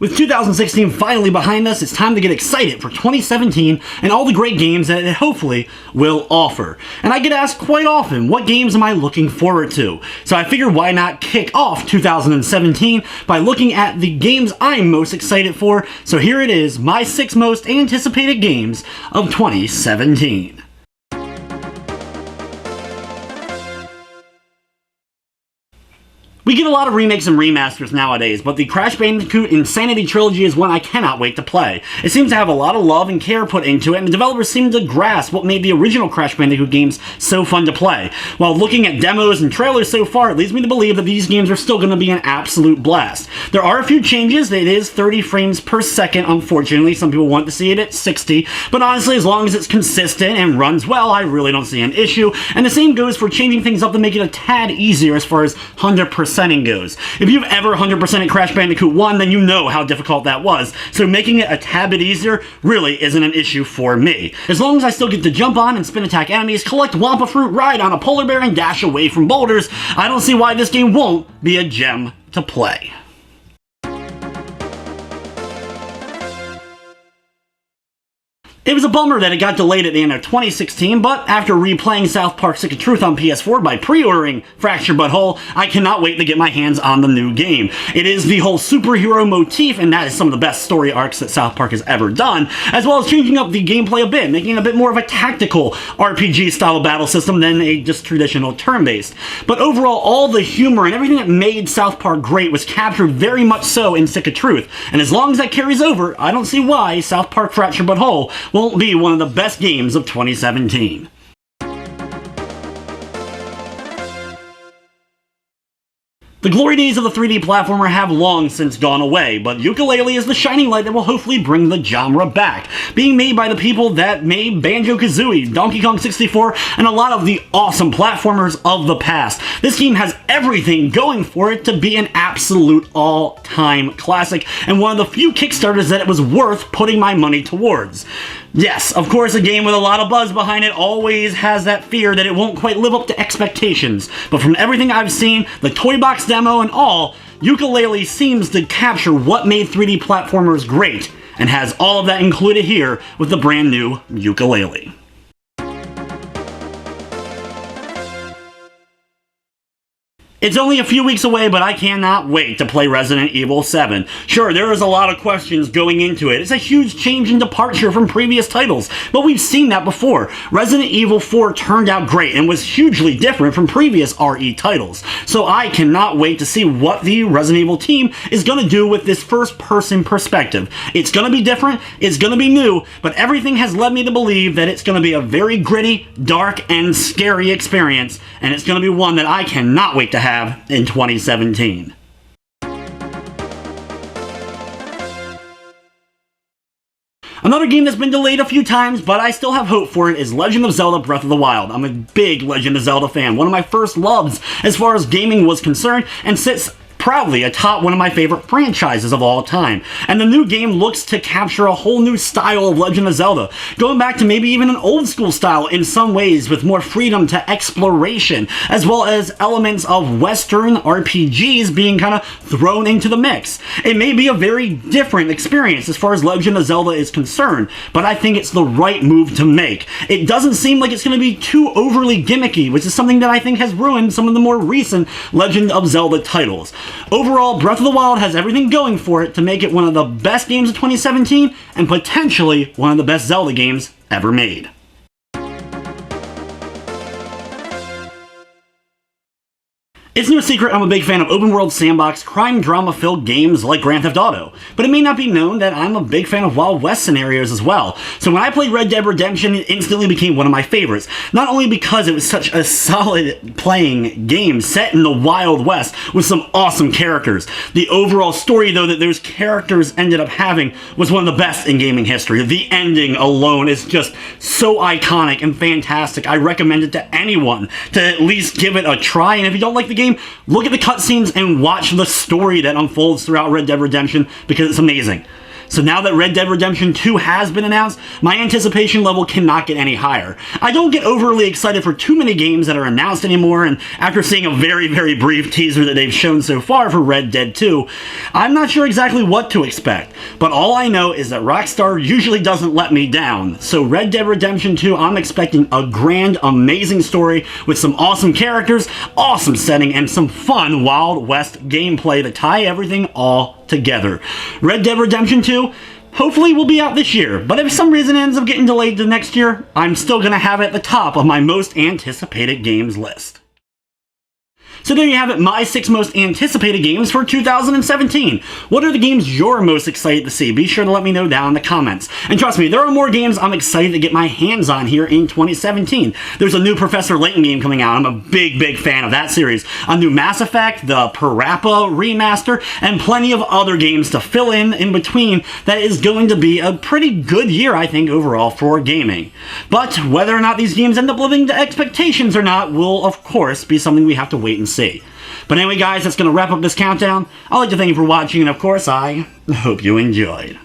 With 2016 finally behind us, it's time to get excited for 2017 and all the great games that it hopefully will offer. And I get asked quite often, what games am I looking forward to? So I figured why not kick off 2017 by looking at the games I'm most excited for. So here it is, my 6 most anticipated games of 2017. We get a lot of remakes and remasters nowadays, but the Crash Bandicoot Insanity Trilogy is one I cannot wait to play. It seems to have a lot of love and care put into it, and the developers seem to grasp what made the original Crash Bandicoot games so fun to play. While looking at demos and trailers so far, it leads me to believe that these games are still going to be an absolute blast. There are a few changes. It is 30 frames per second, unfortunately. Some people want to see it at 60, but honestly, as long as it's consistent and runs well, I really don't see an issue. And the same goes for changing things up to make it a tad easier as far as 100% goes. If you've ever 100%ed Crash Bandicoot 1, then you know how difficult that was, so making it a tad bit easier really isn't an issue for me. As long as I still get to jump on and spin attack enemies, collect Wampa Fruit, ride on a polar bear, and dash away from boulders, I don't see why this game won't be a gem to play. It was a bummer that it got delayed at the end of 2016, but after replaying South Park Stick of Truth on PS4 by pre-ordering Fractured But Whole, I cannot wait to get my hands on the new game. It is the whole superhero motif, and that is some of the best story arcs that South Park has ever done, as well as changing up the gameplay a bit, making it a bit more of a tactical RPG-style battle system than a just traditional turn-based. But overall, all the humor and everything that made South Park great was captured very much so in Stick of Truth, and as long as that carries over, I don't see why South Park Fractured But Whole won't be one of the best games of 2017. The glory days of the 3D platformer have long since gone away, but Yooka-Laylee is the shining light that will hopefully bring the genre back. Being made by the people that made Banjo-Kazooie, Donkey Kong 64, and a lot of the awesome platformers of the past. This game has everything going for it to be an absolute all-time classic, and one of the few Kickstarters that it was worth putting my money towards. Yes, of course, a game with a lot of buzz behind it always has that fear that it won't quite live up to expectations, but from everything I've seen, the toy box demo and all, Yooka-Laylee seems to capture what made 3D platformers great, and has all of that included here with the brand new Yooka-Laylee. It's only a few weeks away, but I cannot wait to play Resident Evil 7. Sure, there is a lot of questions going into it. It's a huge change and departure from previous titles, but we've seen that before. Resident Evil 4 turned out great and was hugely different from previous RE titles. So I cannot wait to see what the Resident Evil team is going to do with this first-person perspective. It's going to be different, it's going to be new, but everything has led me to believe that it's going to be a very gritty, dark, and scary experience, and it's going to be one that I cannot wait to have in 2017. Another game that's been delayed a few times, but I still have hope for it, is Legend of Zelda Breath of the Wild. I'm a big Legend of Zelda fan, one of my first loves as far as gaming was concerned, and sits proudly atop one of my favorite franchises of all time. And the new game looks to capture a whole new style of Legend of Zelda, going back to maybe even an old school style in some ways, with more freedom to exploration, as well as elements of Western RPGs being kind of thrown into the mix. It may be a very different experience as far as Legend of Zelda is concerned, but I think it's the right move to make. It doesn't seem like it's going to be too overly gimmicky, which is something that I think has ruined some of the more recent Legend of Zelda titles. Overall, Breath of the Wild has everything going for it to make it one of the best games of 2017, and potentially one of the best Zelda games ever made. It's no secret I'm a big fan of open-world sandbox, crime drama-filled games like Grand Theft Auto, but it may not be known that I'm a big fan of Wild West scenarios as well. So when I played Red Dead Redemption, it instantly became one of my favorites, not only because it was such a solid playing game set in the Wild West with some awesome characters. The overall story, though, that those characters ended up having was one of the best in gaming history. The ending alone is just so iconic and fantastic. I recommend it to anyone to at least give it a try, and if you don't like the game, look at the cutscenes and watch the story that unfolds throughout Red Dead Redemption, because it's amazing. So now that Red Dead Redemption 2 has been announced, my anticipation level cannot get any higher. I don't get overly excited for too many games that are announced anymore, and after seeing a very, very brief teaser that they've shown so far for Red Dead 2, I'm not sure exactly what to expect. But all I know is that Rockstar usually doesn't let me down. So Red Dead Redemption 2, I'm expecting a grand, amazing story with some awesome characters, awesome setting, and some fun Wild West gameplay to tie everything all together. Red Dead Redemption 2 hopefully will be out this year, but if for some reason it ends up getting delayed to next year, I'm still going to have it at the top of my most anticipated games list. So there you have it, my 6 most anticipated games for 2017. What are the games you're most excited to see? Be sure to let me know down in the comments. And trust me, there are more games I'm excited to get my hands on here in 2017. There's a new Professor Layton game coming out. I'm a big, big fan of that series. A new Mass Effect, the Parappa remaster, and plenty of other games to fill in between. That is going to be a pretty good year, I think, overall for gaming. But whether or not these games end up living to expectations or not will, of course, be something we have to wait and see. But anyway, guys, that's going to wrap up this countdown. I'd like to thank you for watching, and of course, I hope you enjoyed.